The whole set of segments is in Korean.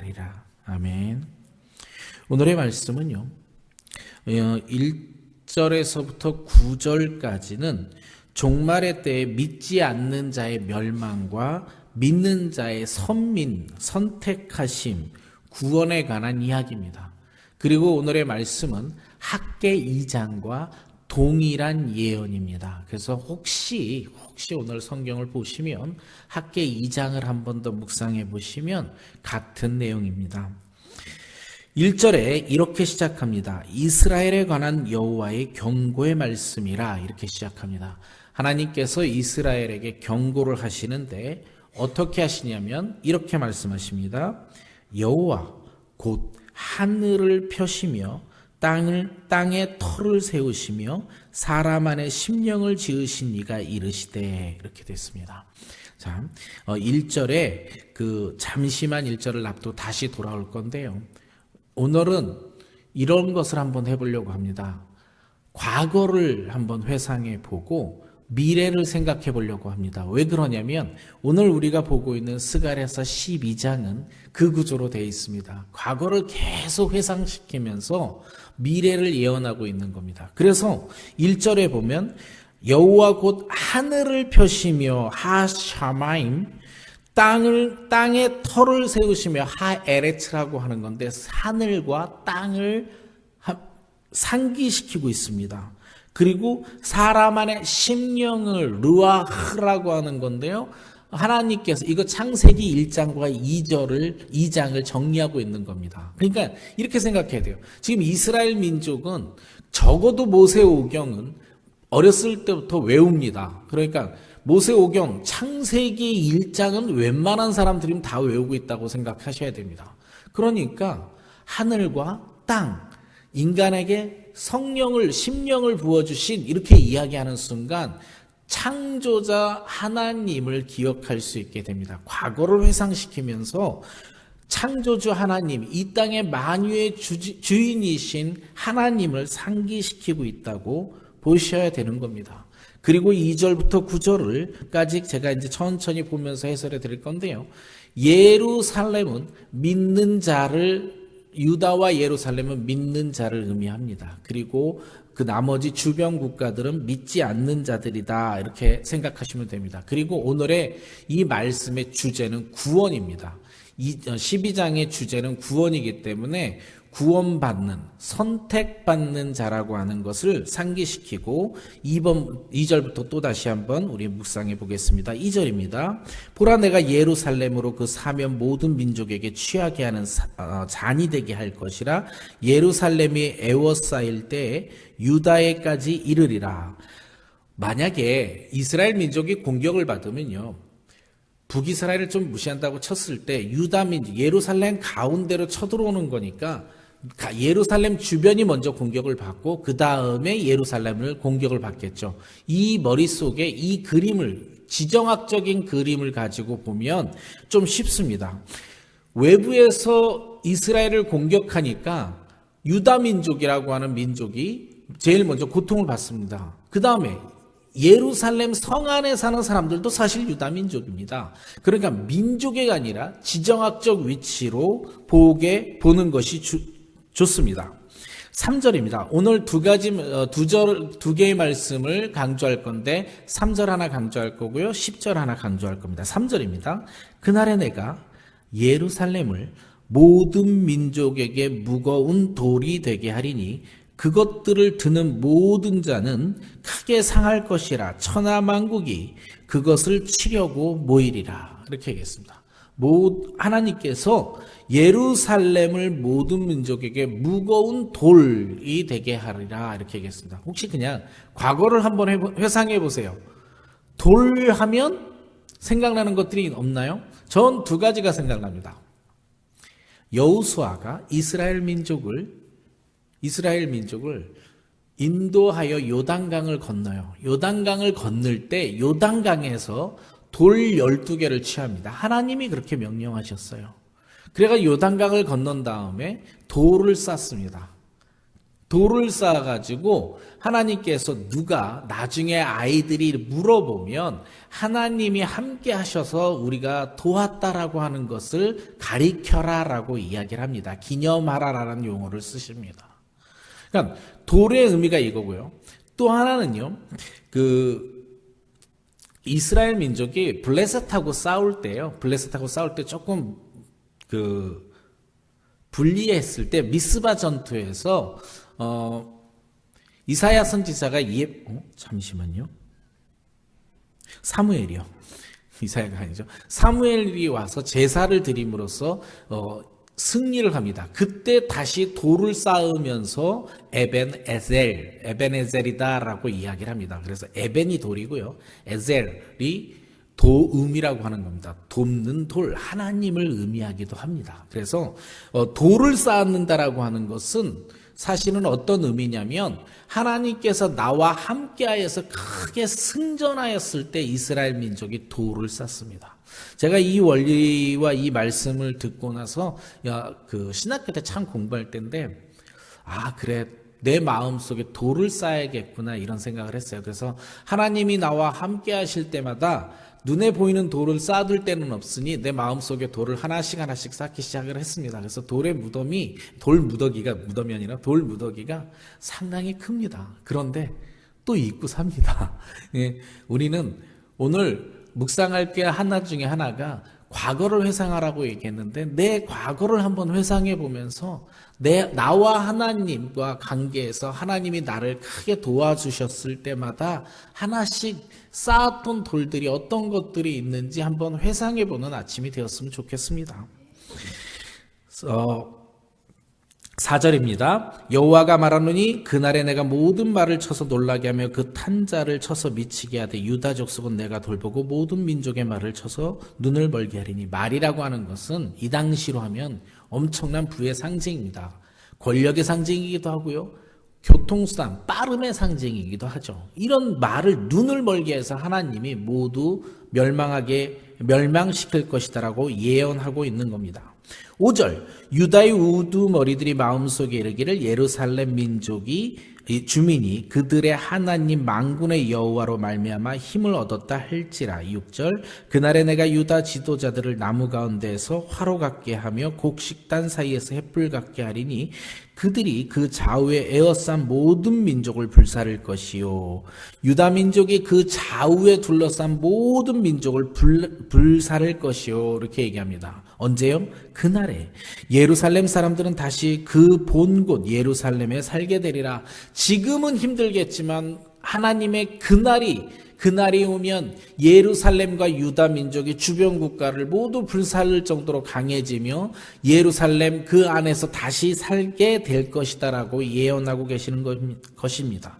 하리라. 아멘. 오늘의 말씀은요, 1절에서부터 9절까지는 종말의 때에 믿지 않는 자의 멸망과 믿는 자의 선택하심, 구원에 관한 이야기입니다. 그리고 오늘의 말씀은 학개 2장과 동일한 예언입니다. 그래서 혹시 오늘 성경을 보시면 학개 2장을 한 번 더 묵상해 보시면 같은 내용입니다. 1절에 이렇게 시작합니다. 이스라엘에 관한 여호와의 경고의 말씀이라 이렇게 시작합니다. 하나님께서 이스라엘에게 경고를 하시는데 어떻게 하시냐면 이렇게 말씀하십니다. 여호와 곧 하늘을 펴시며 땅에 터를 세우시며 사람 안에 심령을 지으신 이가 이르시되 이렇게 됐습니다. 자, 1절에 잠시만 1절을 납도 다시 돌아올 건데요. 오늘은 이런 것을 한번 해보려고 합니다. 과거를 한번 회상해 보고 미래를 생각해 보려고 합니다. 왜 그러냐면 오늘 우리가 보고 있는 스가랴서 12장은 그 구조로 되어 있습니다. 과거를 계속 회상시키면서 미래를 예언하고 있는 겁니다. 그래서 1절에 보면 여호와 곧 하늘을 펴시며 하샤마임 땅에 터를 세우시며 하에레츠라고 하는 건데 하늘과 땅을 상기시키고 있습니다. 그리고 사람 안에 심령을 르아흐라고 하는 건데요. 하나님께서 이거 창세기 1장과 2장을 정리하고 있는 겁니다. 그러니까 이렇게 생각해야 돼요. 지금 이스라엘 민족은 적어도 모세오경은 어렸을 때부터 외웁니다. 그러니까 모세오경 창세기 1장은 웬만한 사람들이면 다 외우고 있다고 생각하셔야 됩니다. 그러니까 하늘과 땅, 인간에게 성령을, 심령을 부어주신 이렇게 이야기하는 순간 창조자 하나님을 기억할 수 있게 됩니다. 과거를 회상시키면서 창조주 하나님, 이 땅의 만유의 주인이신 하나님을 상기시키고 있다고 보셔야 되는 겁니다. 그리고 2절부터 9절까지 제가 이제 천천히 보면서 해설해 드릴 건데요. 예루살렘은 믿는 자를, 유다와 예루살렘은 믿는 자를 의미합니다. 그리고 그 나머지 주변 국가들은 믿지 않는 자들이다 이렇게 생각하시면 됩니다. 그리고 오늘의 이 말씀의 주제는 구원입니다. 12장의 주제는 구원이기 때문에 구원받는, 선택받는 자라고 하는 것을 상기시키고 2절부터 또 다시 한번 우리 묵상해 보겠습니다. 2절입니다. 보라 내가 예루살렘으로 그 사면 모든 민족에게 취하게 하는 잔이 되게 할 것이라. 예루살렘이 애워싸일 때에 유다에까지 이르리라. 만약에 이스라엘 민족이 공격을 받으면요, 북이스라엘을 좀 무시한다고 쳤을 때 유다 민족, 예루살렘 가운데로 쳐들어오는 거니까 예루살렘 주변이 먼저 공격을 받고 그 다음에 예루살렘을 공격을 받겠죠. 이 머릿속에 이 그림을, 지정학적인 그림을 가지고 보면 좀 쉽습니다. 외부에서 이스라엘을 공격하니까 유다 민족이라고 하는 민족이 제일 먼저 고통을 받습니다. 그 다음에 예루살렘 성 안에 사는 사람들도 사실 유다 민족입니다. 그러니까 민족이 아니라 지정학적 위치로 보는 것이 좋습니다. 3절입니다. 오늘 두 개의 말씀을 강조할 건데 3절 하나 강조할 거고요. 10절 하나 강조할 겁니다. 3절입니다. 그날에 내가 예루살렘을 모든 민족에게 무거운 돌이 되게 하리니 그것들을 드는 모든 자는 크게 상할 것이라. 천하만국이 그것을 치려고 모이리라. 이렇게 얘기했습니다. 하나님께서 예루살렘을 모든 민족에게 무거운 돌이 되게 하리라. 이렇게 얘기했습니다. 혹시 그냥 과거를 한번 회상해 보세요. 돌 하면 생각나는 것들이 없나요? 전 두 가지가 생각납니다. 여호수아가 이스라엘 민족을 인도하여 요단강을 건너요. 요단강을 건널 때 요단강에서 돌 12개를 취합니다. 하나님이 그렇게 명령하셨어요. 그래가 요단강을 건넌 다음에 돌을 쌓습니다. 돌을 쌓아가지고 하나님께서 누가 나중에 아이들이 물어보면 하나님이 함께 하셔서 우리가 도왔다라고 하는 것을 가리켜라라고 이야기를 합니다. 기념하라라는 용어를 쓰십니다. 그러니까 돌의 의미가 이거고요. 또 하나는요, 이스라엘 민족이 블레셋하고 싸울 때요, 블레셋하고 싸울 때 조금 불리했을 때 미스바 전투에서 이사야 선지자가 잠시만요. 사무엘이요. 이사야가 아니죠. 사무엘이 와서 제사를 드림으로써 승리를 합니다. 그때 다시 돌을 쌓으면서 에벤에젤이다라고 이야기를 합니다. 그래서 에벤이 돌이고요. 에젤이 도음이라고 하는 겁니다. 돕는 돌, 하나님을 의미하기도 합니다. 그래서 돌을 쌓는다라고 하는 것은 사실은 어떤 의미냐면 하나님께서 나와 함께하여서 크게 승전하였을 때 이스라엘 민족이 돌을 쌓습니다. 제가 이 원리와 이 말씀을 듣고 나서 신학교 때 참 공부할 때인데 그래, 내 마음속에 돌을 쌓아야겠구나 이런 생각을 했어요. 그래서 하나님이 나와 함께 하실 때마다 눈에 보이는 돌을 쌓아둘 때는 없으니 내 마음속에 돌을 하나씩 쌓기 시작을 했습니다. 그래서 돌의 무덤이, 무덤이 아니라 돌 무더기가 상당히 큽니다. 그런데 또 잊고 삽니다. 우리는 오늘 묵상할 게 하나 중에 하나가 과거를 회상하라고 얘기했는데 내 과거를 한번 회상해 보면서 나와 하나님과 관계에서 하나님이 나를 크게 도와주셨을 때마다 하나씩 쌓았던 돌들이 어떤 것들이 있는지 한번 회상해 보는 아침이 되었으면 좋겠습니다. 4절입니다. 여호와가 말하노니 그날에 내가 모든 말을 쳐서 놀라게 하며 그 탄자를 쳐서 미치게 하되 유다 족속은 내가 돌보고 모든 민족의 말을 쳐서 눈을 멀게 하리니, 말이라고 하는 것은 이 당시로 하면 엄청난 부의 상징입니다. 권력의 상징이기도 하고요, 교통수단, 빠름의 상징이기도 하죠. 이런 말을 눈을 멀게 해서 하나님이 모두 멸망시킬 것이다라고 예언하고 있는 겁니다. 5절, 유다의 우두머리들이 마음속에 이르기를 예루살렘 주민이 그들의 하나님 만군의 여호와로 말미암아 힘을 얻었다 할지라. 6절, 그날에 내가 유다 지도자들을 나무 가운데에서 화로 같게 하며 곡식단 사이에서 횃불 같게 하리니 그들이 그 좌우에 에워싼 모든 민족을 불사를 것이요. 유다 민족이 그 좌우에 둘러싼 모든 민족을 불사를 것이요. 이렇게 얘기합니다. 언제요? 그날에 예루살렘 사람들은 다시 그 본 곳 예루살렘에 살게 되리라. 지금은 힘들겠지만 하나님의 그날이 오면 예루살렘과 유다 민족이 주변 국가를 모두 불살릴 정도로 강해지며 예루살렘 그 안에서 다시 살게 될 것이다라고 예언하고 계시는 것입니다.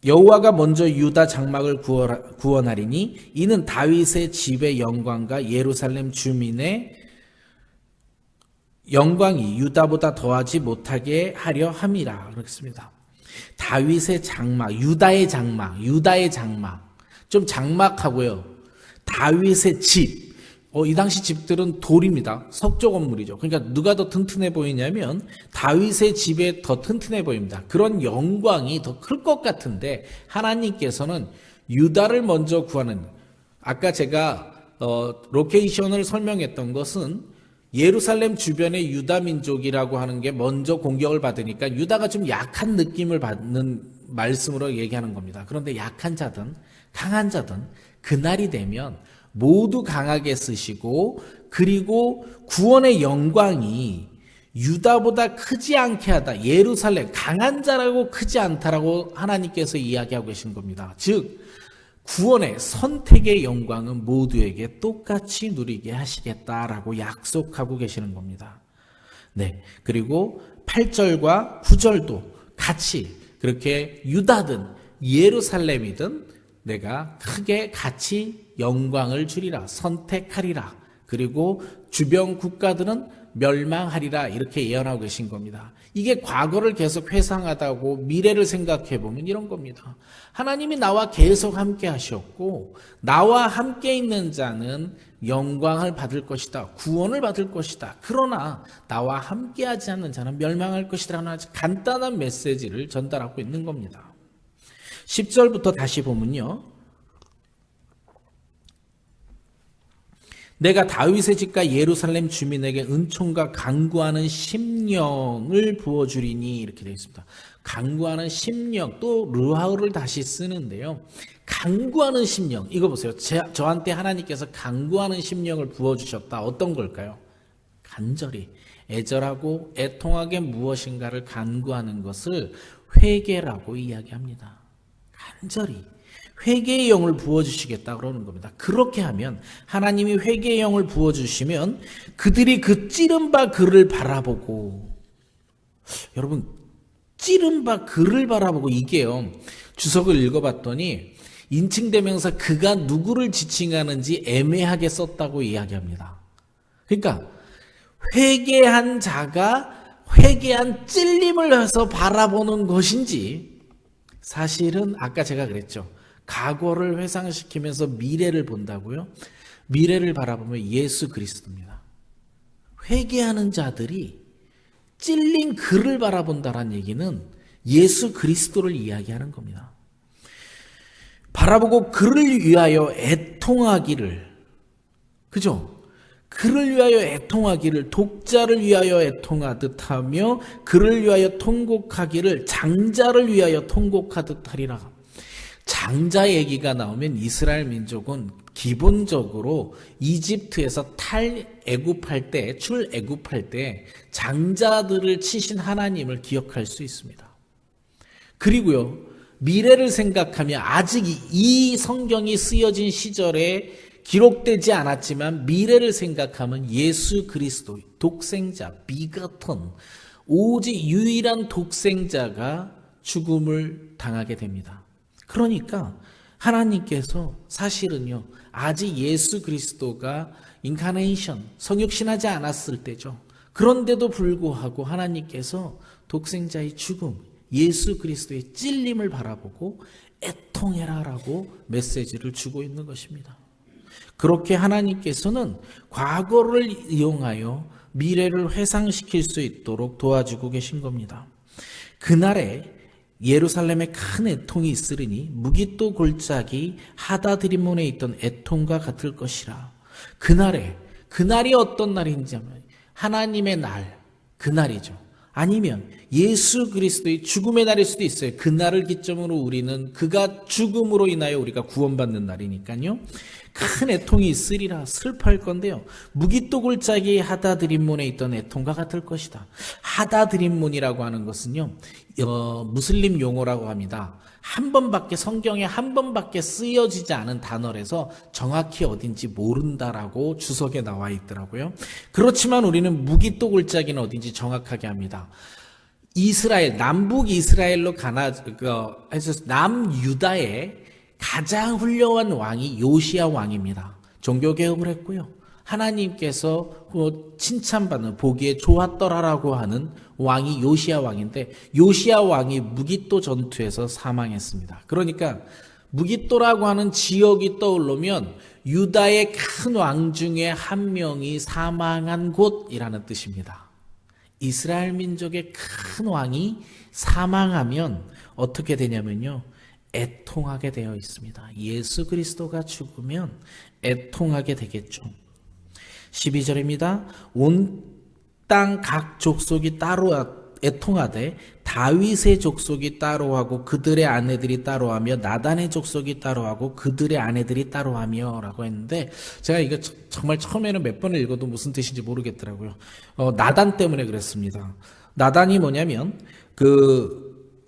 여호와가 먼저 유다 장막을 구원하리니 이는 다윗의 집의 영광과 예루살렘 주민의 영광이 유다보다 더하지 못하게 하려 함이라. 그렇습니다. 다윗의 장막, 유다의 장막. 좀 장막하고요. 다윗의 집. 이 당시 집들은 돌입니다. 석조 건물이죠. 그러니까 누가 더 튼튼해 보이냐면 다윗의 집에 더 튼튼해 보입니다. 그런 영광이 더 클 것 같은데 하나님께서는 유다를 먼저 구하는, 아까 제가 로케이션을 설명했던 것은 예루살렘 주변의 유다 민족이라고 하는 게 먼저 공격을 받으니까 유다가 좀 약한 느낌을 받는 말씀으로 얘기하는 겁니다. 그런데 약한 자든 강한 자든 그날이 되면 모두 강하게 쓰시고, 그리고 구원의 영광이 유다보다 크지 않게 하다. 예루살렘 강한 자라고 크지 않다라고 하나님께서 이야기하고 계신 겁니다. 즉 구원의 선택의 영광은 모두에게 똑같이 누리게 하시겠다라고 약속하고 계시는 겁니다. 네. 그리고 8절과 9절도 같이 그렇게 유다든 예루살렘이든 내가 크게 같이 영광을 주리라, 선택하리라. 그리고 주변 국가들은 멸망하리라 이렇게 예언하고 계신 겁니다. 이게 과거를 계속 회상하다고 미래를 생각해 보면 이런 겁니다. 하나님이 나와 계속 함께 하셨고 나와 함께 있는 자는 영광을 받을 것이다. 구원을 받을 것이다. 그러나 나와 함께 하지 않는 자는 멸망할 것이다. 하는 아주 간단한 메시지를 전달하고 있는 겁니다. 10절부터 다시 보면요. 내가 다윗의 집과 예루살렘 주민에게 은총과 간구하는 심령을 부어주리니 이렇게 되어 있습니다. 간구하는 심령, 또 르하우를 다시 쓰는데요. 간구하는 심령, 이거 보세요. 저한테 하나님께서 간구하는 심령을 부어주셨다. 어떤 걸까요? 간절히 애절하고 애통하게 무엇인가를 간구하는 것을 회개라고 이야기합니다. 간절히 회개의 영을 부어주시겠다 그러는 겁니다. 그렇게 하면 하나님이 회개의 영을 부어주시면 그들이 그 찌른 바 그를 바라보고, 여러분 찌른 바 그를 바라보고, 이게요 주석을 읽어봤더니 인칭대명사 그가 누구를 지칭하는지 애매하게 썼다고 이야기합니다. 그러니까 회개한 자가 회개한 찔림을 해서 바라보는 것인지, 사실은 아까 제가 그랬죠. 과거를 회상시키면서 미래를 본다고요? 미래를 바라보면 예수 그리스도입니다. 회개하는 자들이 찔린 그를 바라본다는 얘기는 예수 그리스도를 이야기하는 겁니다. 바라보고 그를 위하여 애통하기를, 그죠? 그를 위하여 애통하기를, 독자를 위하여 애통하듯 하며 그를 위하여 통곡하기를 장자를 위하여 통곡하듯 하리라. 장자 얘기가 나오면 이스라엘 민족은 기본적으로 이집트에서 탈애굽할 때, 출애굽할 때 장자들을 치신 하나님을 기억할 수 있습니다. 그리고요, 미래를 생각하면 아직 이 성경이 쓰여진 시절에 기록되지 않았지만 미래를 생각하면 예수 그리스도 독생자, 비거튼, 오직 유일한 독생자가 죽음을 당하게 됩니다. 그러니까 하나님께서 사실은요, 아직 예수 그리스도가 인카네이션, 성육신하지 않았을 때죠. 그런데도 불구하고 하나님께서 독생자의 죽음, 예수 그리스도의 찔림을 바라보고 애통해라라고 메시지를 주고 있는 것입니다. 그렇게 하나님께서는 과거를 이용하여 미래를 회상시킬 수 있도록 도와주고 계신 겁니다. 그날에 예루살렘에 큰 애통이 있으리니 무기또 골짜기 하다드림몬에 있던 애통과 같을 것이라. 그날이 어떤 날인지 하면 하나님의 날, 그날이죠. 아니면 예수 그리스도의 죽음의 날일 수도 있어요. 그날을 기점으로 우리는 그가 죽음으로 인하여 우리가 구원받는 날이니까요. 큰 애통이 있으리라. 슬퍼할 건데요. 무기또 골짜기 하다드림몬에 있던 애통과 같을 것이다. 하다드림몬이라고 하는 것은요, 무슬림 용어라고 합니다. 성경에 한 번밖에 쓰여지지 않은 단어라서 정확히 어딘지 모른다라고 주석에 나와 있더라고요. 그렇지만 우리는 무기또 골짜기는 어딘지 정확하게 합니다. 남북 이스라엘로 남유다의 가장 훌륭한 왕이 요시야 왕입니다. 종교개혁을 했고요. 하나님께서 칭찬받는, 보기에 좋았더라라고 하는 왕이 요시야 왕인데, 요시야 왕이 무기또 전투에서 사망했습니다. 그러니까 무기또라고 하는 지역이 떠오르면 유다의 큰 왕 중에 한 명이 사망한 곳이라는 뜻입니다. 이스라엘 민족의 큰 왕이 사망하면 어떻게 되냐면요, 애통하게 되어 있습니다. 예수 그리스도가 죽으면 애통하게 되겠죠. 12절입니다. 온 땅 각 족속이 따로 애통하되 다윗의 족속이 따로하고 그들의 아내들이 따로하며 나단의 족속이 따로하고 그들의 아내들이 따로하며 라고 했는데, 제가 이거 정말 처음에는 몇 번을 읽어도 무슨 뜻인지 모르겠더라고요. 나단 때문에 그랬습니다. 나단이 뭐냐면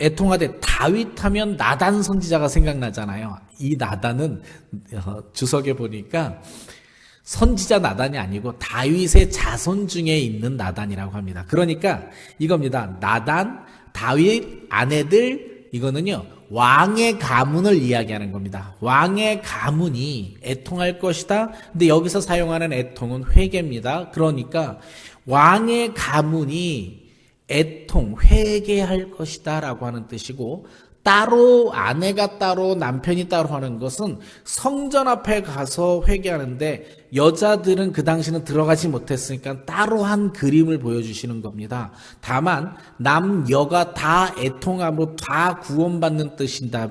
애통하되 다윗 하면 나단 선지자가 생각나잖아요. 이 나단은 주석에 보니까 선지자 나단이 아니고 다윗의 자손 중에 있는 나단이라고 합니다. 그러니까 이겁니다. 나단, 다윗, 아내들, 이거는요, 왕의 가문을 이야기하는 겁니다. 왕의 가문이 애통할 것이다. 근데 여기서 사용하는 애통은 회개입니다. 그러니까 왕의 가문이 애통, 회개할 것이다 라고 하는 뜻이고, 따로 아내가 따로 남편이 따로 하는 것은 성전 앞에 가서 회개하는데, 여자들은 그 당시는 들어가지 못했으니까 따로 한 그림을 보여주시는 겁니다. 다만 남여가 다 애통함으로 다 구원받는 뜻입니다.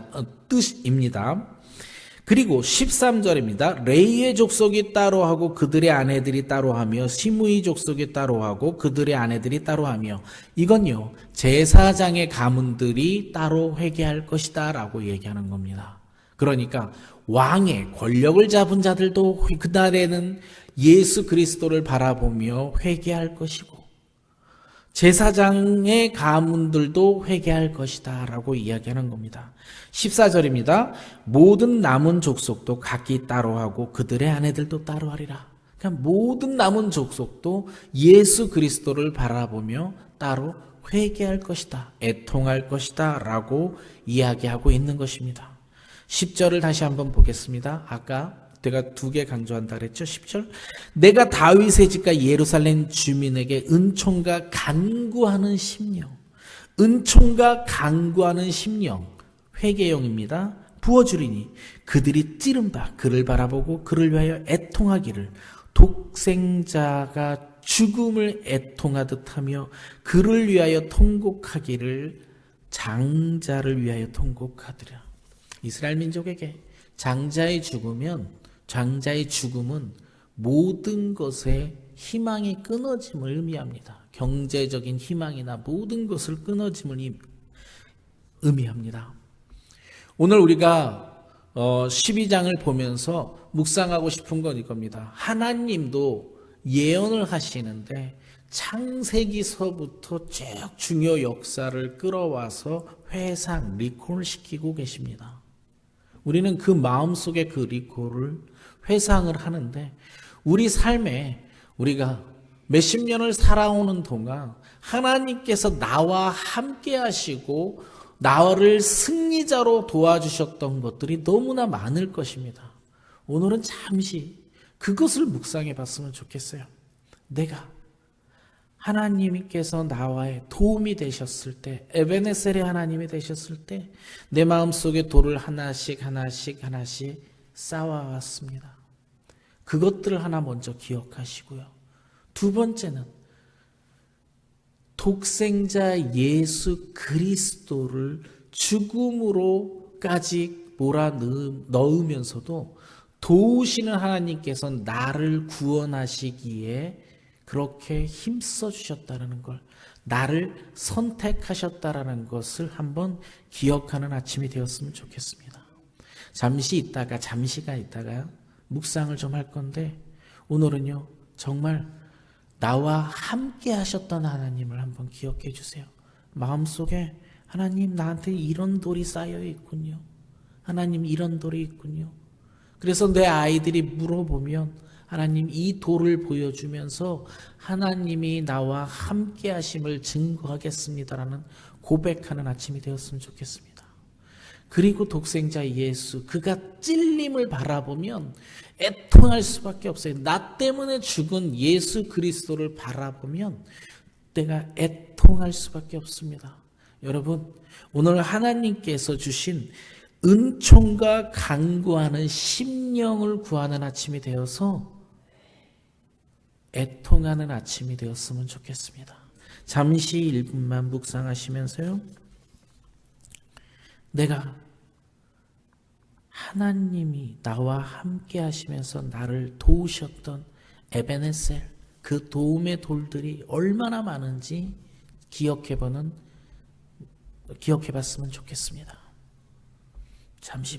그리고 13절입니다. 레이의 족속이 따로 하고 그들의 아내들이 따로 하며 시므이 족속이 따로 하고 그들의 아내들이 따로 하며, 이건요 제사장의 가문들이 따로 회개할 것이다 라고 얘기하는 겁니다. 그러니까 왕의 권력을 잡은 자들도 그날에는 예수 그리스도를 바라보며 회개할 것이고, 제사장의 가문들도 회개할 것이다 라고 이야기하는 겁니다. 14절입니다. 모든 남은 족속도 각기 따로 하고 그들의 아내들도 따로 하리라. 그러니까 모든 남은 족속도 예수 그리스도를 바라보며 따로 회개할 것이다, 애통할 것이다 라고 이야기하고 있는 것입니다. 10절을 다시 한번 보겠습니다. 아까 제가 두 개 강조한다 그랬죠. 10절. 내가 다윗의 집과 예루살렘 주민에게 은총과 간구하는 심령, 은총과 간구하는 심령, 회개형입니다. 부어주리니 그들이 찌른 바 그를 바라보고 그를 위하여 애통하기를, 독생자가 죽음을 애통하듯 하며 그를 위하여 통곡하기를 장자를 위하여 통곡하더라. 이스라엘 민족에게 장자의 죽음은 모든 것에 희망이 끊어짐을 의미합니다. 경제적인 희망이나 모든 것을 끊어짐을 의미합니다. 오늘 우리가 12장을 보면서 묵상하고 싶은 건 이겁니다. 하나님도 예언을 하시는데 창세기서부터 쭉 중요 역사를 끌어와서 회상, 리콜을 시키고 계십니다. 우리는 그 마음속에 그 리콜을 회상을 하는데, 우리 삶에 우리가 몇십 년을 살아오는 동안 하나님께서 나와 함께 하시고 나를 승리자로 도와주셨던 것들이 너무나 많을 것입니다. 오늘은 잠시 그것을 묵상해 봤으면 좋겠어요. 내가 하나님께서 나와의 도움이 되셨을 때, 에베네셀의 하나님이 되셨을 때 내 마음속에 돌을 하나씩 쌓아왔습니다. 그것들을 하나 먼저 기억하시고요. 두 번째는 독생자 예수 그리스도를 죽음으로까지 몰아넣으면서도 도우시는 하나님께서 나를 구원하시기에 그렇게 힘써 주셨다는 걸, 나를 선택하셨다라는 것을 한번 기억하는 아침이 되었으면 좋겠습니다. 잠시가 있다가 묵상을 좀 할 건데, 오늘은요 정말 나와 함께 하셨던 하나님을 한번 기억해 주세요. 마음속에 하나님, 나한테 이런 돌이 쌓여 있군요. 하나님, 이런 돌이 있군요. 그래서 내 아이들이 물어보면 하나님 이 돌을 보여주면서 하나님이 나와 함께 하심을 증거하겠습니다라는 고백하는 아침이 되었으면 좋겠습니다. 그리고 독생자 예수, 그가 찔림을 바라보면 애통할 수밖에 없어요. 나 때문에 죽은 예수 그리스도를 바라보면 내가 애통할 수밖에 없습니다. 여러분, 오늘 하나님께서 주신 은총과 간구하는 심령을 구하는 아침이 되어서 애통하는 아침이 되었으면 좋겠습니다. 잠시 1분만 묵상하시면서요, 내가 하나님이 나와 함께 하시면서 나를 도우셨던 에베네셀, 그 도움의 돌들이 얼마나 많은지 기억해봤으면 좋겠습니다. 잠시